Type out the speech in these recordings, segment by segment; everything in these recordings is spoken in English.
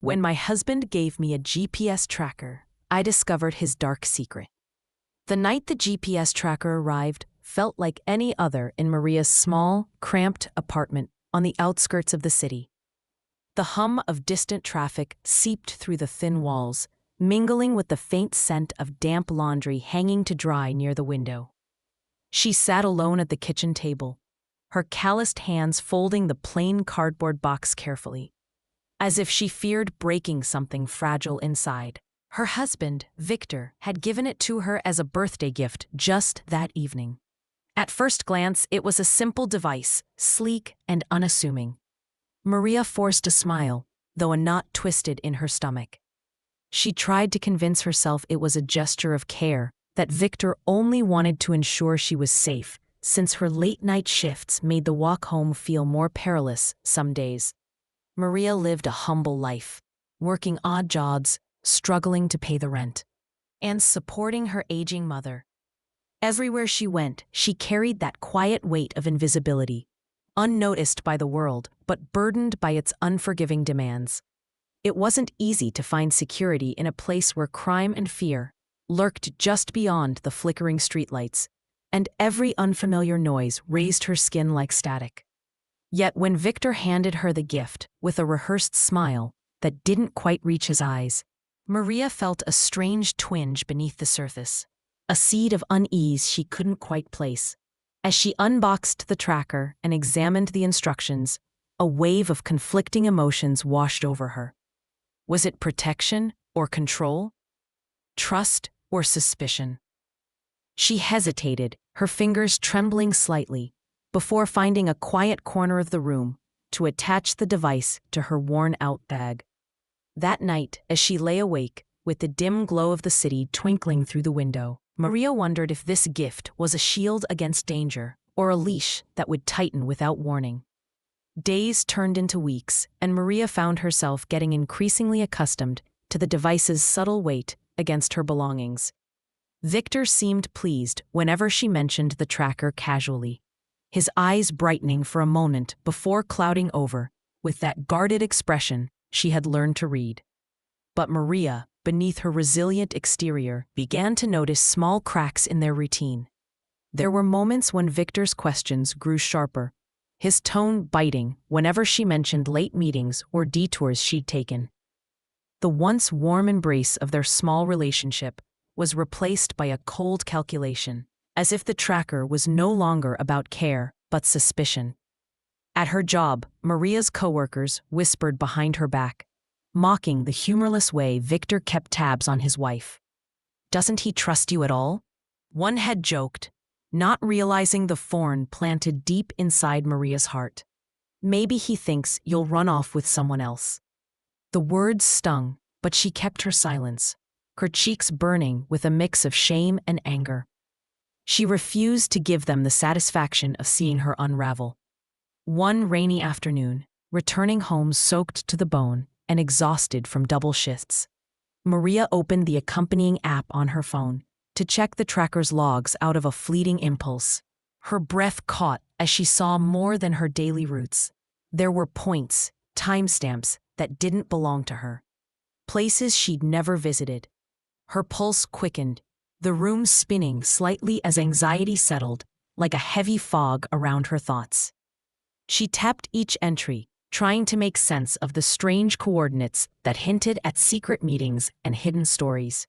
When my husband gave me a GPS tracker, I discovered his dark secret. The night the GPS tracker arrived felt like any other in Maria's small, cramped apartment on the outskirts of the city. The hum of distant traffic seeped through the thin walls, mingling with the faint scent of damp laundry hanging to dry near the window. She sat alone at the kitchen table, her calloused hands folding the plain cardboard box carefully, as if she feared breaking something fragile inside. Her husband, Victor, had given it to her as a birthday gift just that evening. At first glance, it was a simple device, sleek and unassuming. Maria forced a smile, though a knot twisted in her stomach. She tried to convince herself it was a gesture of care, that Victor only wanted to ensure she was safe, since her late-night shifts made the walk home feel more perilous some days. Maria lived a humble life, working odd jobs, struggling to pay the rent, and supporting her aging mother. Everywhere she went, she carried that quiet weight of invisibility, unnoticed by the world, but burdened by its unforgiving demands. It wasn't easy to find security in a place where crime and fear lurked just beyond the flickering streetlights, and every unfamiliar noise raised her skin like static. Yet when Victor handed her the gift, with a rehearsed smile that didn't quite reach his eyes, Maria felt a strange twinge beneath the surface, a seed of unease she couldn't quite place. As she unboxed the tracker and examined the instructions, a wave of conflicting emotions washed over her. Was it protection or control? Trust or suspicion? She hesitated, her fingers trembling slightly, before finding a quiet corner of the room to attach the device to her worn-out bag. That night, as she lay awake, with the dim glow of the city twinkling through the window, Maria wondered if this gift was a shield against danger or a leash that would tighten without warning. Days turned into weeks, and Maria found herself getting increasingly accustomed to the device's subtle weight against her belongings. Victor seemed pleased whenever she mentioned the tracker casually, his eyes brightening for a moment before clouding over with that guarded expression she had learned to read. But Maria, beneath her resilient exterior, began to notice small cracks in their routine. There were moments when Victor's questions grew sharper, his tone biting whenever she mentioned late meetings or detours she'd taken. The once warm embrace of their small relationship was replaced by a cold calculation, as if the tracker was no longer about care but suspicion. At her job, Maria's coworkers whispered behind her back, mocking the humorless way Victor kept tabs on his wife. "Doesn't he trust you at all?" one had joked, not realizing the thorn planted deep inside Maria's heart. "Maybe he thinks you'll run off with someone else." The words stung, but she kept her silence, her cheeks burning with a mix of shame and anger. She refused to give them the satisfaction of seeing her unravel. One rainy afternoon, returning home soaked to the bone and exhausted from double shifts, Maria opened the accompanying app on her phone to check the tracker's logs out of a fleeting impulse. Her breath caught as she saw more than her daily routes. There were points, timestamps that didn't belong to her, places she'd never visited. Her pulse quickened, the room spinning slightly as anxiety settled, like a heavy fog around her thoughts. She tapped each entry, trying to make sense of the strange coordinates that hinted at secret meetings and hidden stories.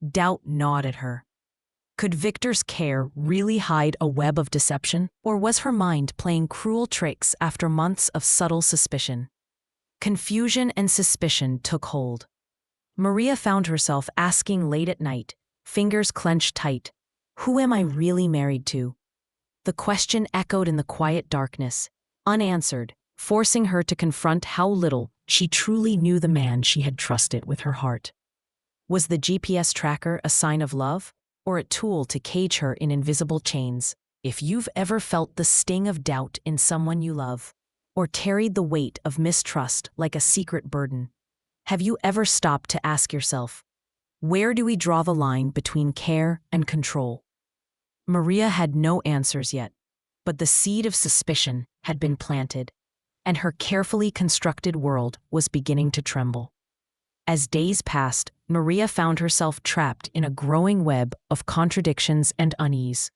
Doubt gnawed at her. Could Victor's care really hide a web of deception, or was her mind playing cruel tricks after months of subtle suspicion? Confusion and suspicion took hold. Maria found herself asking late at night, fingers clenched tight, "Who am I really married to?" The question echoed in the quiet darkness, unanswered, forcing her to confront how little she truly knew the man she had trusted with her heart. Was the GPS tracker a sign of love, or a tool to cage her in invisible chains? If you've ever felt the sting of doubt in someone you love, or carried the weight of mistrust like a secret burden, have you ever stopped to ask yourself, where do we draw the line between care and control? Maria had no answers yet, but the seed of suspicion had been planted, and her carefully constructed world was beginning to tremble. As days passed, Maria found herself trapped in a growing web of contradictions and unease,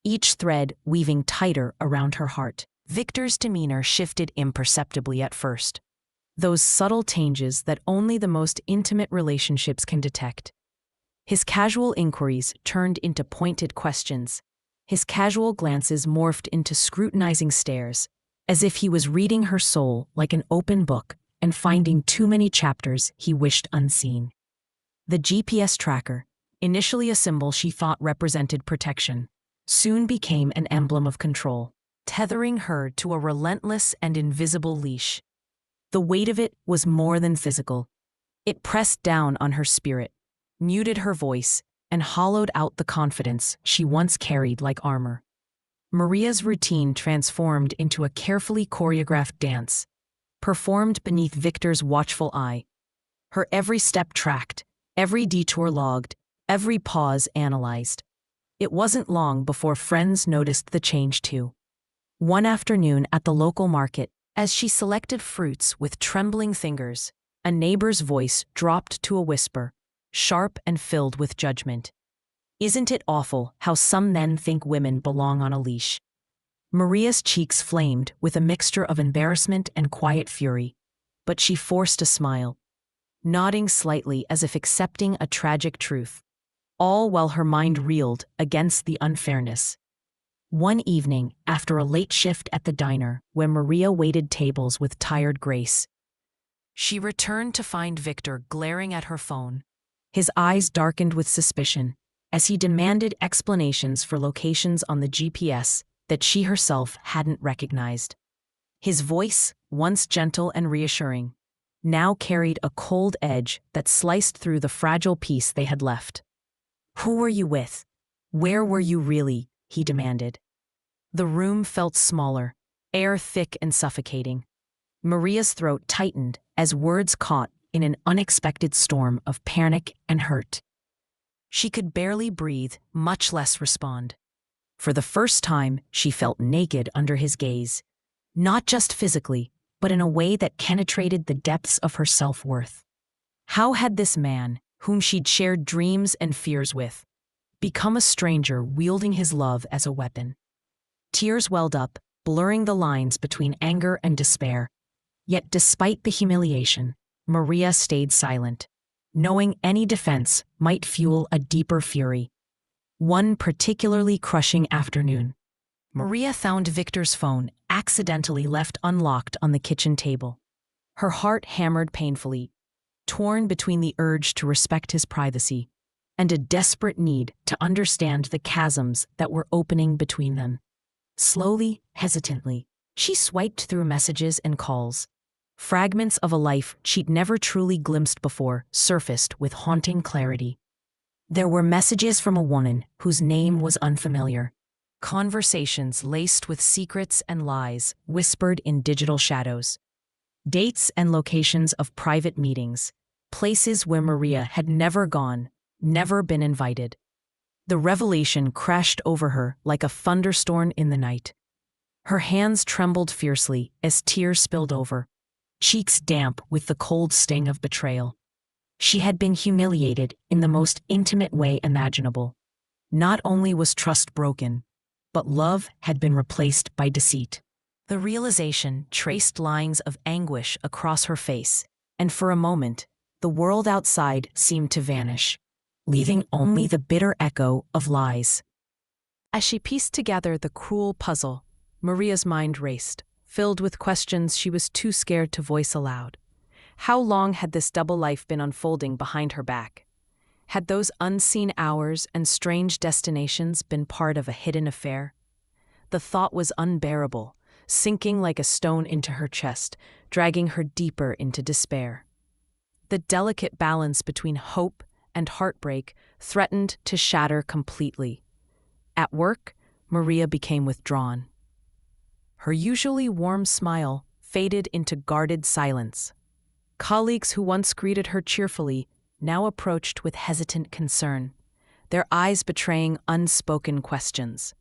each thread weaving tighter around her heart. Victor's demeanor shifted imperceptibly at first, those subtle changes that only the most intimate relationships can detect. His casual inquiries turned into pointed questions. His casual glances morphed into scrutinizing stares, as if he was reading her soul like an open book and finding too many chapters he wished unseen. The GPS tracker, initially a symbol she thought represented protection, soon became an emblem of control, tethering her to a relentless and invisible leash. The weight of it was more than physical. It pressed down on her spirit, muted her voice, and hollowed out the confidence she once carried like armor. Maria's routine transformed into a carefully choreographed dance, performed beneath Victor's watchful eye. Her every step tracked, every detour logged, every pause analyzed. It wasn't long before friends noticed the change too. One afternoon at the local market, as she selected fruits with trembling fingers, a neighbor's voice dropped to a whisper, sharp and filled with judgment. "Isn't it awful how some men think women belong on a leash?" Maria's cheeks flamed with a mixture of embarrassment and quiet fury, but she forced a smile, nodding slightly as if accepting a tragic truth, all while her mind reeled against the unfairness. One evening, after a late shift at the diner, when Maria waited tables with tired grace, she returned to find Victor glaring at her phone. His eyes darkened with suspicion as he demanded explanations for locations on the GPS that she herself hadn't recognized. His voice, once gentle and reassuring, now carried a cold edge that sliced through the fragile peace they had left. "Who were you with? Where were you really?" he demanded. The room felt smaller, air thick and suffocating. Maria's throat tightened as words caught in an unexpected storm of panic and hurt. She could barely breathe, much less respond. For the first time, she felt naked under his gaze, not just physically, but in a way that penetrated the depths of her self-worth. How had this man, whom she'd shared dreams and fears with, become a stranger wielding his love as a weapon? Tears welled up, blurring the lines between anger and despair. Yet despite the humiliation, Maria stayed silent, knowing any defense might fuel a deeper fury. One particularly crushing afternoon, Maria found Victor's phone accidentally left unlocked on the kitchen table. Her heart hammered painfully, torn between the urge to respect his privacy and a desperate need to understand the chasms that were opening between them. Slowly, hesitantly, she swiped through messages and calls. Fragments of a life she'd never truly glimpsed before surfaced with haunting clarity. There were messages from a woman whose name was unfamiliar. Conversations laced with secrets and lies whispered in digital shadows. Dates and locations of private meetings, places where Maria had never gone, never been invited. The revelation crashed over her like a thunderstorm in the night. Her hands trembled fiercely as tears spilled over, cheeks damp with the cold sting of betrayal. She had been humiliated in the most intimate way imaginable. Not only was trust broken, but love had been replaced by deceit. The realization traced lines of anguish across her face, and for a moment, the world outside seemed to vanish, leaving only the bitter echo of lies. As she pieced together the cruel puzzle, Maria's mind raced, filled with questions she was too scared to voice aloud. How long had this double life been unfolding behind her back? Had those unseen hours and strange destinations been part of a hidden affair? The thought was unbearable, sinking like a stone into her chest, dragging her deeper into despair. The delicate balance between hope and heartbreak threatened to shatter completely. At work, Maria became withdrawn. Her usually warm smile faded into guarded silence. Colleagues who once greeted her cheerfully now approached with hesitant concern, their eyes betraying unspoken questions.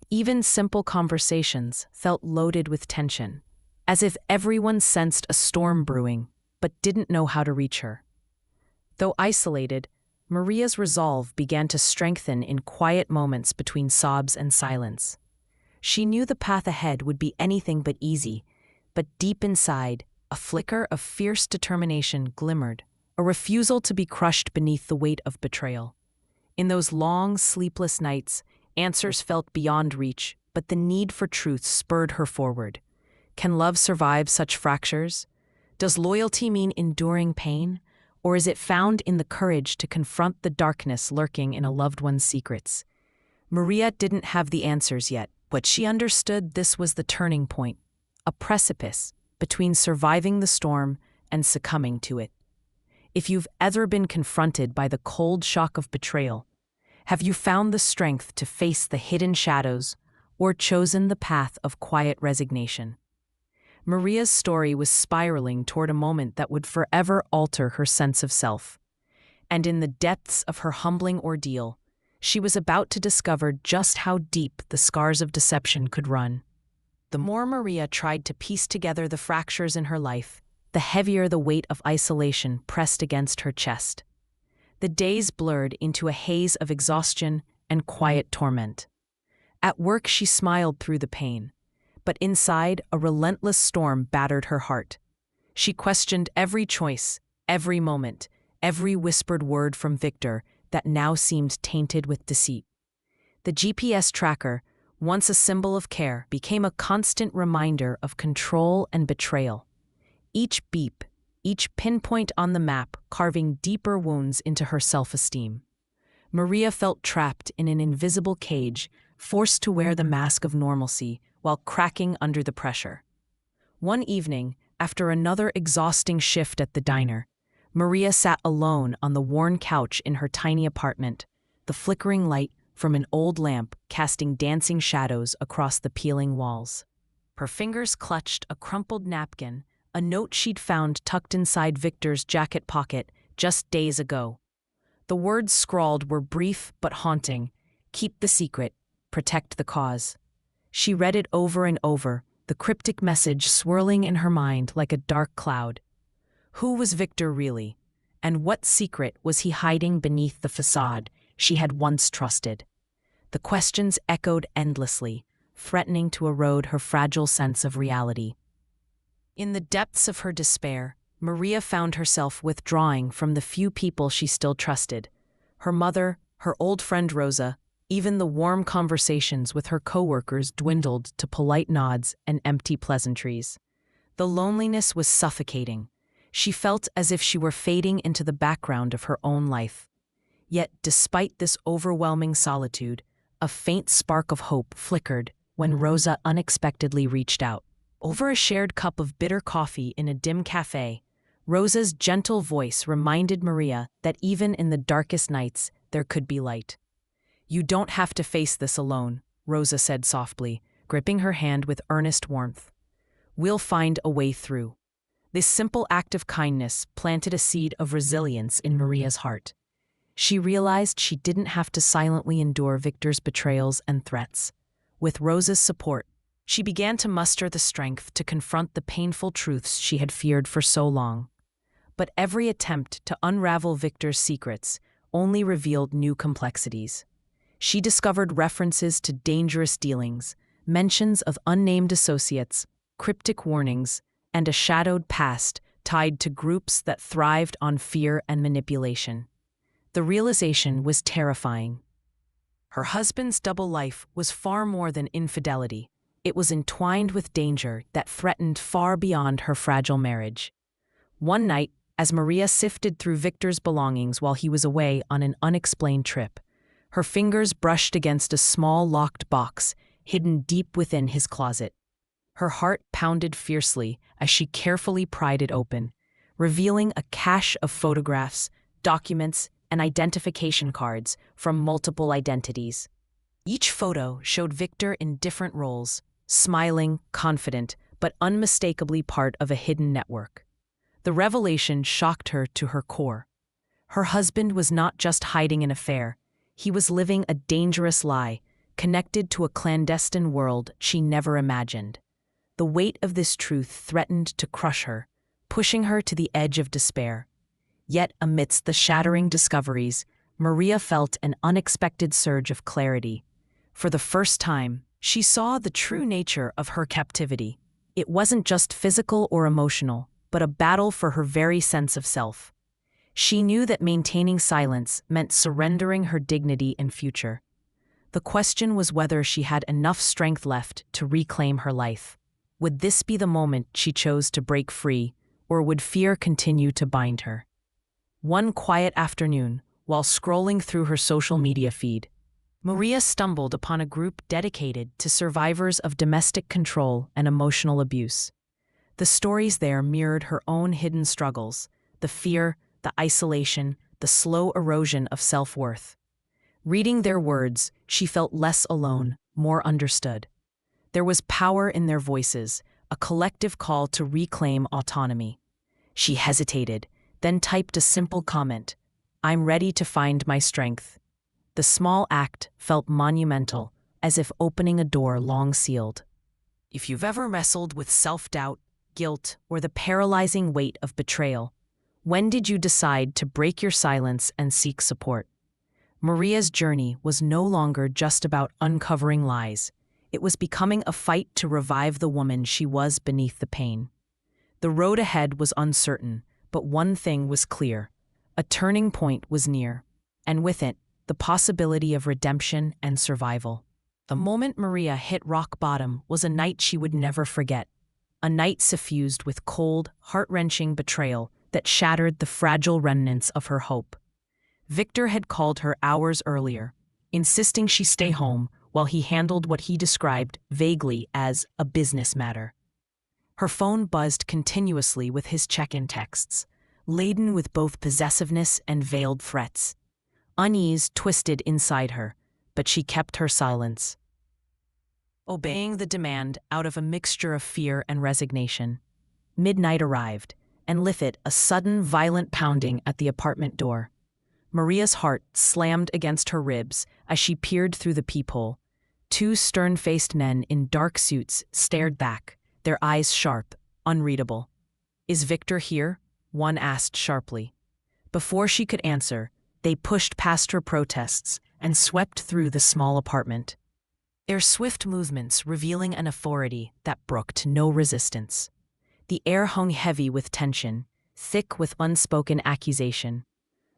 Even simple conversations felt loaded with tension, as if everyone sensed a storm brewing but didn't know how to reach her. Though isolated, Maria's resolve began to strengthen in quiet moments between sobs and silence. She knew the path ahead would be anything but easy, but deep inside, a flicker of fierce determination glimmered, a refusal to be crushed beneath the weight of betrayal. In those long, sleepless nights, answers felt beyond reach, but the need for truth spurred her forward. Can love survive such fractures? Does loyalty mean enduring pain? Or is it found in the courage to confront the darkness lurking in a loved one's secrets? Maria didn't have the answers yet, but she understood this was the turning point, a precipice between surviving the storm and succumbing to it. If you've ever been confronted by the cold shock of betrayal, have you found the strength to face the hidden shadows or chosen the path of quiet resignation? Maria's story was spiraling toward a moment that would forever alter her sense of self. And in the depths of her humbling ordeal, she was about to discover just how deep the scars of deception could run. The more Maria tried to piece together the fractures in her life, the heavier the weight of isolation pressed against her chest. The days blurred into a haze of exhaustion and quiet torment. At work, she smiled through the pain, but inside, a relentless storm battered her heart. She questioned every choice, every moment, every whispered word from Victor that now seemed tainted with deceit. The GPS tracker, once a symbol of care, became a constant reminder of control and betrayal. Each beep, each pinpoint on the map carving deeper wounds into her self-esteem. Maria felt trapped in an invisible cage, forced to wear the mask of normalcy while cracking under the pressure. One evening, after another exhausting shift at the diner, Maria sat alone on the worn couch in her tiny apartment, the flickering light from an old lamp casting dancing shadows across the peeling walls. Her fingers clutched a crumpled napkin, a note she'd found tucked inside Victor's jacket pocket just days ago. The words scrawled were brief but haunting: "Keep the secret, protect the cause." She read it over and over, the cryptic message swirling in her mind like a dark cloud. Who was Victor really? And what secret was he hiding beneath the facade she had once trusted? The questions echoed endlessly, threatening to erode her fragile sense of reality. In the depths of her despair, Maria found herself withdrawing from the few people she still trusted. Her mother, her old friend Rosa, even the warm conversations with her coworkers dwindled to polite nods and empty pleasantries. The loneliness was suffocating. She felt as if she were fading into the background of her own life. Yet, despite this overwhelming solitude, a faint spark of hope flickered when Rosa unexpectedly reached out. Over a shared cup of bitter coffee in a dim cafe, Rosa's gentle voice reminded Maria that even in the darkest nights, there could be light. "You don't have to face this alone," Rosa said softly, gripping her hand with earnest warmth. "We'll find a way through." This simple act of kindness planted a seed of resilience in Maria's heart. She realized she didn't have to silently endure Victor's betrayals and threats. With Rosa's support, she began to muster the strength to confront the painful truths she had feared for so long. But every attempt to unravel Victor's secrets only revealed new complexities. She discovered references to dangerous dealings, mentions of unnamed associates, cryptic warnings, and a shadowed past tied to groups that thrived on fear and manipulation. The realization was terrifying. Her husband's double life was far more than infidelity. It was entwined with danger that threatened far beyond her fragile marriage. One night, as Maria sifted through Victor's belongings while he was away on an unexplained trip, her fingers brushed against a small locked box hidden deep within his closet. Her heart pounded fiercely as she carefully pried it open, revealing a cache of photographs, documents, and identification cards from multiple identities. Each photo showed Victor in different roles, smiling, confident, but unmistakably part of a hidden network. The revelation shocked her to her core. Her husband was not just hiding an affair, he was living a dangerous lie, connected to a clandestine world she never imagined. The weight of this truth threatened to crush her, pushing her to the edge of despair. Yet, amidst the shattering discoveries, Maria felt an unexpected surge of clarity. For the first time, she saw the true nature of her captivity. It wasn't just physical or emotional, but a battle for her very sense of self. She knew that maintaining silence meant surrendering her dignity and future. The question was whether she had enough strength left to reclaim her life. Would this be the moment she chose to break free, or would fear continue to bind her? One quiet afternoon, while scrolling through her social media feed, Maria stumbled upon a group dedicated to survivors of domestic control and emotional abuse. The stories there mirrored her own hidden struggles, the fear, the isolation, the slow erosion of self-worth. Reading their words, she felt less alone, more understood. There was power in their voices, a collective call to reclaim autonomy. She hesitated, then typed a simple comment, "I'm ready to find my strength." The small act felt monumental, as if opening a door long sealed. If you've ever wrestled with self-doubt, guilt, or the paralyzing weight of betrayal, when did you decide to break your silence and seek support? Maria's journey was no longer just about uncovering lies. It was becoming a fight to revive the woman she was beneath the pain. The road ahead was uncertain, but one thing was clear. A turning point was near, and with it, the possibility of redemption and survival. The moment Maria hit rock bottom was a night she would never forget. A night suffused with cold, heart-wrenching betrayal that shattered the fragile remnants of her hope. Victor had called her hours earlier, insisting she stay home while he handled what he described vaguely as a business matter. Her phone buzzed continuously with his check-in texts, laden with both possessiveness and veiled threats. Unease twisted inside her, but she kept her silence, obeying the demand out of a mixture of fear and resignation. Midnight arrived, and with it a sudden, violent pounding at the apartment door. Maria's heart slammed against her ribs as she peered through the peephole. Two stern-faced men in dark suits stared back, their eyes sharp, unreadable. "Is Victor here?" one asked sharply. Before she could answer, they pushed past her protests and swept through the small apartment, their swift movements revealing an authority that brooked no resistance. The air hung heavy with tension, thick with unspoken accusation.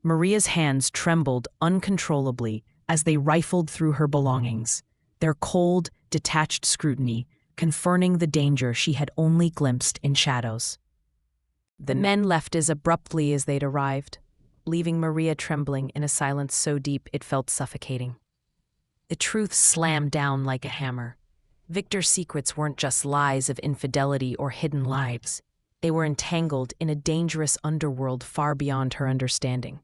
Maria's hands trembled uncontrollably as they rifled through her belongings, their cold, detached scrutiny confirming the danger she had only glimpsed in shadows. The men left as abruptly as they'd arrived, leaving Maria trembling in a silence so deep it felt suffocating. The truth slammed down like a hammer. Victor's secrets weren't just lies of infidelity or hidden lives. They were entangled in a dangerous underworld far beyond her understanding.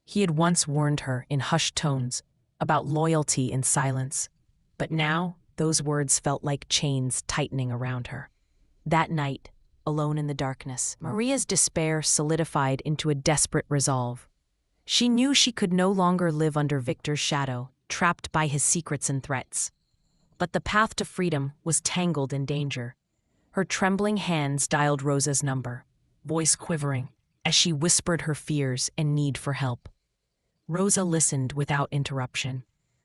He had once warned her in hushed tones about loyalty in silence, but now those words felt like chains tightening around her. That night, alone in the darkness, Maria's despair solidified into a desperate resolve. She knew she could no longer live under Victor's shadow, trapped by his secrets and threats. But the path to freedom was tangled in danger. Her trembling hands dialed Rosa's number, voice quivering, as she whispered her fears and need for help. Rosa listened without interruption,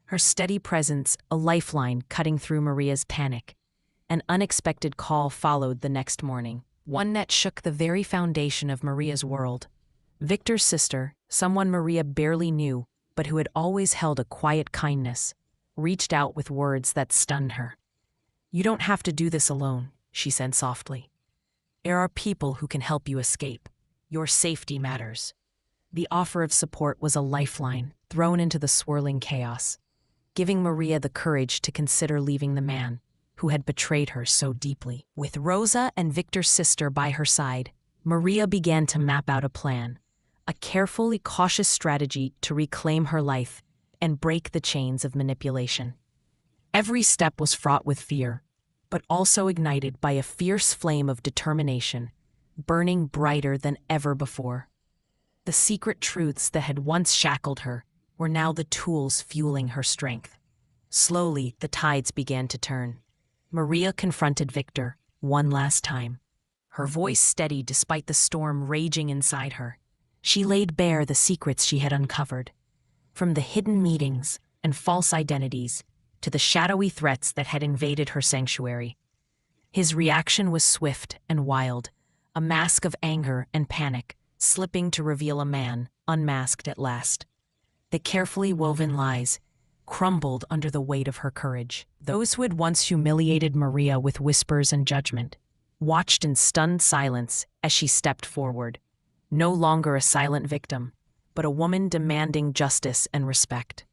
her steady presence a lifeline cutting through Maria's panic. An unexpected call followed the next morning, one that shook the very foundation of Maria's world. Victor's sister, someone Maria barely knew, but who had always held a quiet kindness, reached out with words that stunned her. "You don't have to do this alone," she said softly. "There are people who can help you escape. Your safety matters." The offer of support was a lifeline thrown into the swirling chaos, giving Maria the courage to consider leaving the man who had betrayed her so deeply. With Rosa and Victor's sister by her side, Maria began to map out a plan, a carefully cautious strategy to reclaim her life and break the chains of manipulation. Every step was fraught with fear, but also ignited by a fierce flame of determination, burning brighter than ever before. The secret truths that had once shackled her were now the tools fueling her strength. Slowly, the tides began to turn. Maria confronted Victor one last time, her voice steady despite the storm raging inside her. She laid bare the secrets she had uncovered, from the hidden meetings and false identities to the shadowy threats that had invaded her sanctuary. His reaction was swift and wild, a mask of anger and panic, slipping to reveal a man unmasked at last. The carefully woven lies crumbled under the weight of her courage. Those who had once humiliated Maria with whispers and judgment watched in stunned silence as she stepped forward, no longer a silent victim, but a woman demanding justice and respect.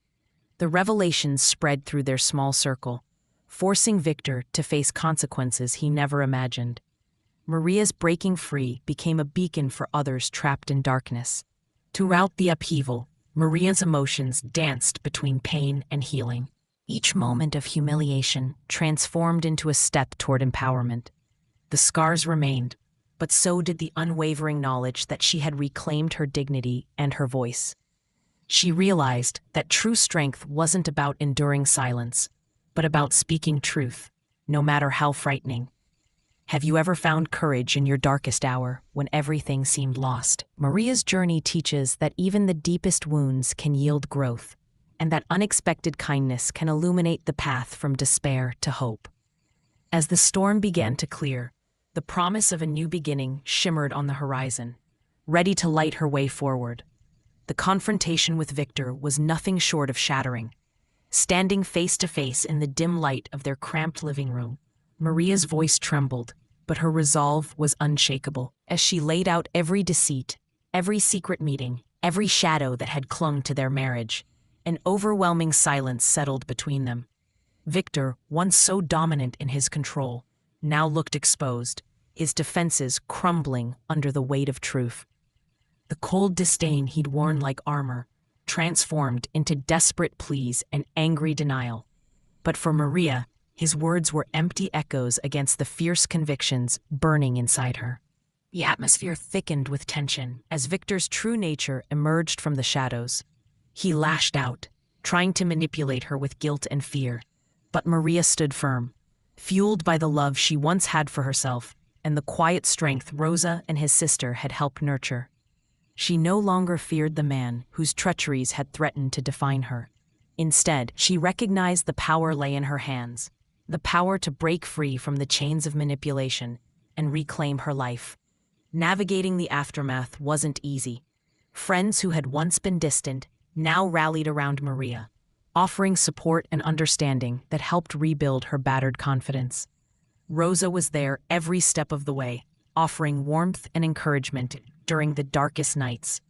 The revelations spread through their small circle, forcing Victor to face consequences he never imagined. Maria's breaking free became a beacon for others trapped in darkness. Throughout the upheaval, Maria's emotions danced between pain and healing. Each moment of humiliation transformed into a step toward empowerment. The scars remained, but so did the unwavering knowledge that she had reclaimed her dignity and her voice. She realized that true strength wasn't about enduring silence, but about speaking truth, no matter how frightening. Have you ever found courage in your darkest hour when everything seemed lost? Maria's journey teaches that even the deepest wounds can yield growth, and that unexpected kindness can illuminate the path from despair to hope. As the storm began to clear, the promise of a new beginning shimmered on the horizon, ready to light her way forward. The confrontation with Victor was nothing short of shattering. Standing face to face in the dim light of their cramped living room, Maria's voice trembled, but her resolve was unshakable. As she laid out every deceit, every secret meeting, every shadow that had clung to their marriage, an overwhelming silence settled between them. Victor, once so dominant in his control, now looked exposed, his defenses crumbling under the weight of truth. The cold disdain he'd worn like armor transformed into desperate pleas and angry denial. But for Maria, his words were empty echoes against the fierce convictions burning inside her. The atmosphere thickened with tension as Victor's true nature emerged from the shadows. He lashed out, trying to manipulate her with guilt and fear. But Maria stood firm, fueled by the love she once had for herself and the quiet strength Rosa and his sister had helped nurture. She no longer feared the man whose treacheries had threatened to define her. Instead, she recognized the power lay in her hands, the power to break free from the chains of manipulation and reclaim her life. Navigating the aftermath wasn't easy. Friends who had once been distant now rallied around Maria, offering support and understanding that helped rebuild her battered confidence. Rosa was there every step of the way, offering warmth and encouragement during the darkest nights.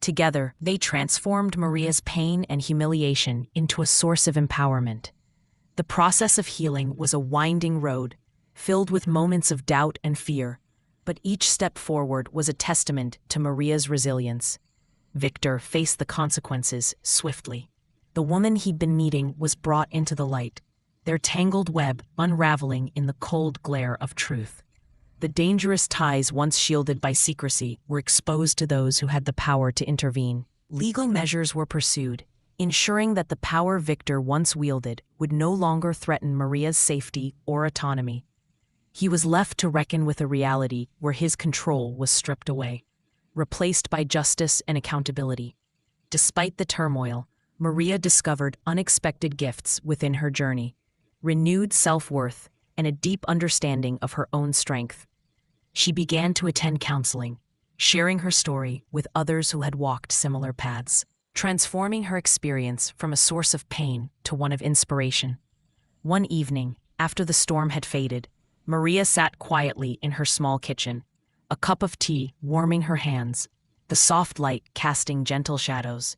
Together, they transformed Maria's pain and humiliation into a source of empowerment. The process of healing was a winding road, filled with moments of doubt and fear, but each step forward was a testament to Maria's resilience. Victor faced the consequences swiftly. The woman he'd been meeting was brought into the light, their tangled web unraveling in the cold glare of truth. The dangerous ties once shielded by secrecy were exposed to those who had the power to intervene. Legal measures were pursued, ensuring that the power Victor once wielded would no longer threaten Maria's safety or autonomy. He was left to reckon with a reality where his control was stripped away, replaced by justice and accountability. Despite the turmoil, Maria discovered unexpected gifts within her journey, renewed self-worth, and a deep understanding of her own strength. She began to attend counseling, sharing her story with others who had walked similar paths, transforming her experience from a source of pain to one of inspiration. One evening, after the storm had faded, Maria sat quietly in her small kitchen, a cup of tea warming her hands, the soft light casting gentle shadows.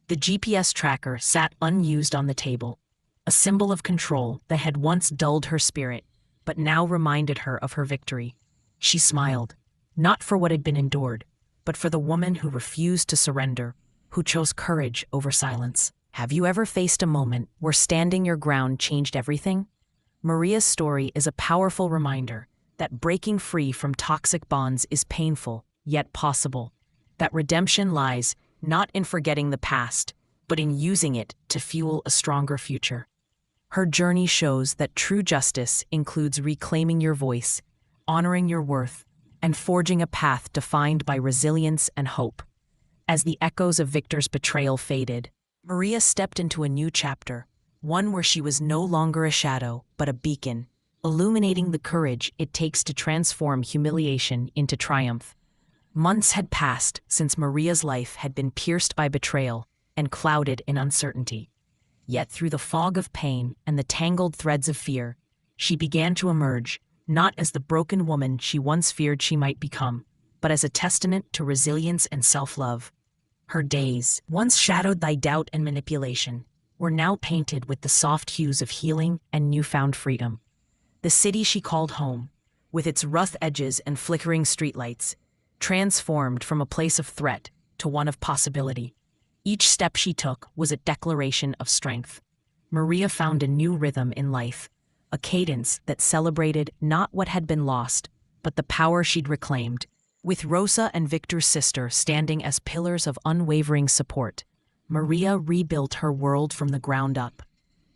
The GPS tracker sat unused on the table, a symbol of control that had once dulled her spirit, but now reminded her of her victory. She smiled, not for what had been endured, but for the woman who refused to surrender, who chose courage over silence. Have you ever faced a moment where standing your ground changed everything? Maria's story is a powerful reminder that breaking free from toxic bonds is painful, yet possible. That redemption lies not in forgetting the past, but in using it to fuel a stronger future. Her journey shows that true justice includes reclaiming your voice, honoring your worth, and forging a path defined by resilience and hope. As the echoes of Victor's betrayal faded, Maria stepped into a new chapter, one where she was no longer a shadow, but a beacon, illuminating the courage it takes to transform humiliation into triumph. Months had passed since Maria's life had been pierced by betrayal and clouded in uncertainty. Yet through the fog of pain and the tangled threads of fear, she began to emerge, not as the broken woman she once feared she might become, but as a testament to resilience and self-love. Her days, once shadowed by doubt and manipulation, were now painted with the soft hues of healing and newfound freedom. The city she called home, with its rough edges and flickering streetlights, transformed from a place of threat to one of possibility. Each step she took was a declaration of strength. Maria found a new rhythm in life, a cadence that celebrated not what had been lost, but the power she'd reclaimed. With Rosa and Victor's sister standing as pillars of unwavering support, Maria rebuilt her world from the ground up.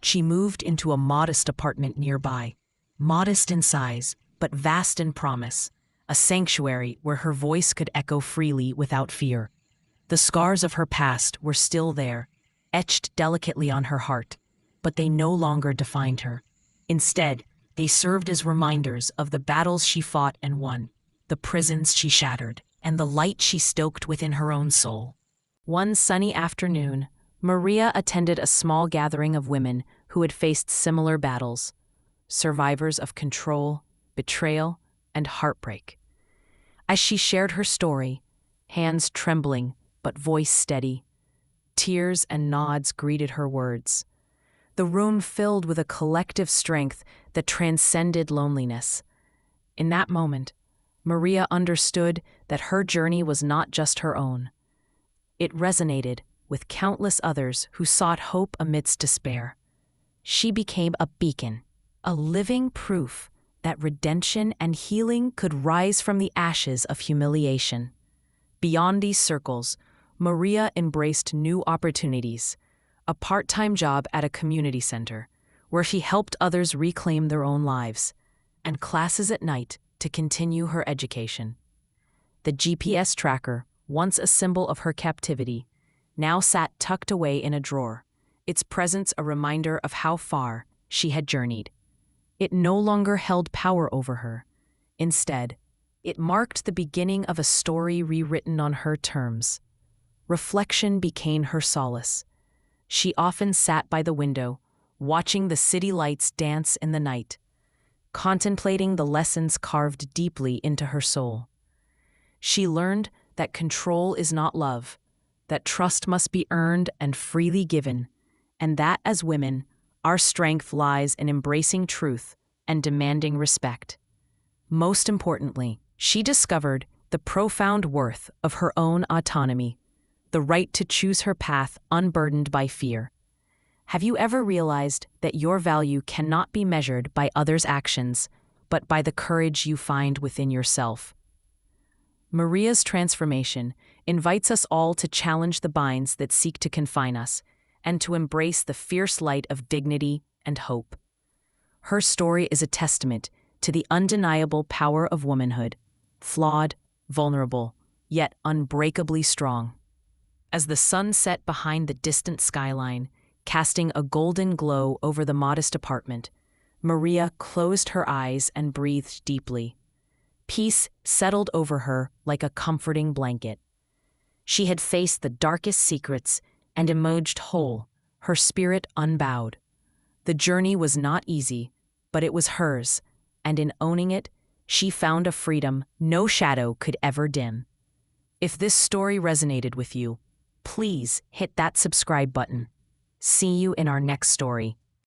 She moved into a modest apartment nearby, modest in size, but vast in promise, a sanctuary where her voice could echo freely without fear. The scars of her past were still there, etched delicately on her heart, but they no longer defined her. Instead, they served as reminders of the battles she fought and won, the prisons she shattered, and the light she stoked within her own soul. One sunny afternoon, Maria attended a small gathering of women who had faced similar battles, survivors of control, betrayal, and heartbreak. As she shared her story, hands trembling but voice steady, tears and nods greeted her words. The room filled with a collective strength that transcended loneliness. In that moment, Maria understood that her journey was not just her own. It resonated with countless others who sought hope amidst despair. She became a beacon, a living proof that redemption and healing could rise from the ashes of humiliation. Beyond these circles, Maria embraced new opportunities, a part-time job at a community center, where she helped others reclaim their own lives, and classes at night to continue her education. The GPS tracker, once a symbol of her captivity, now sat tucked away in a drawer, its presence a reminder of how far she had journeyed. It no longer held power over her. Instead, it marked the beginning of a story rewritten on her terms. Reflection became her solace. She often sat by the window, watching the city lights dance in the night, contemplating the lessons carved deeply into her soul. She learned that control is not love, that trust must be earned and freely given, and that as women, our strength lies in embracing truth and demanding respect. Most importantly, she discovered the profound worth of her own autonomy, the right to choose her path unburdened by fear. Have you ever realized that your value cannot be measured by others' actions, but by the courage you find within yourself? Maria's transformation invites us all to challenge the binds that seek to confine us and to embrace the fierce light of dignity and hope. Her story is a testament to the undeniable power of womanhood, flawed, vulnerable, yet unbreakably strong. As the sun set behind the distant skyline, casting a golden glow over the modest apartment, Maria closed her eyes and breathed deeply. Peace settled over her like a comforting blanket. She had faced the darkest secrets and emerged whole, her spirit unbowed. The journey was not easy, but it was hers, and in owning it, she found a freedom no shadow could ever dim. If this story resonated with you, please hit that subscribe button. See you in our next story.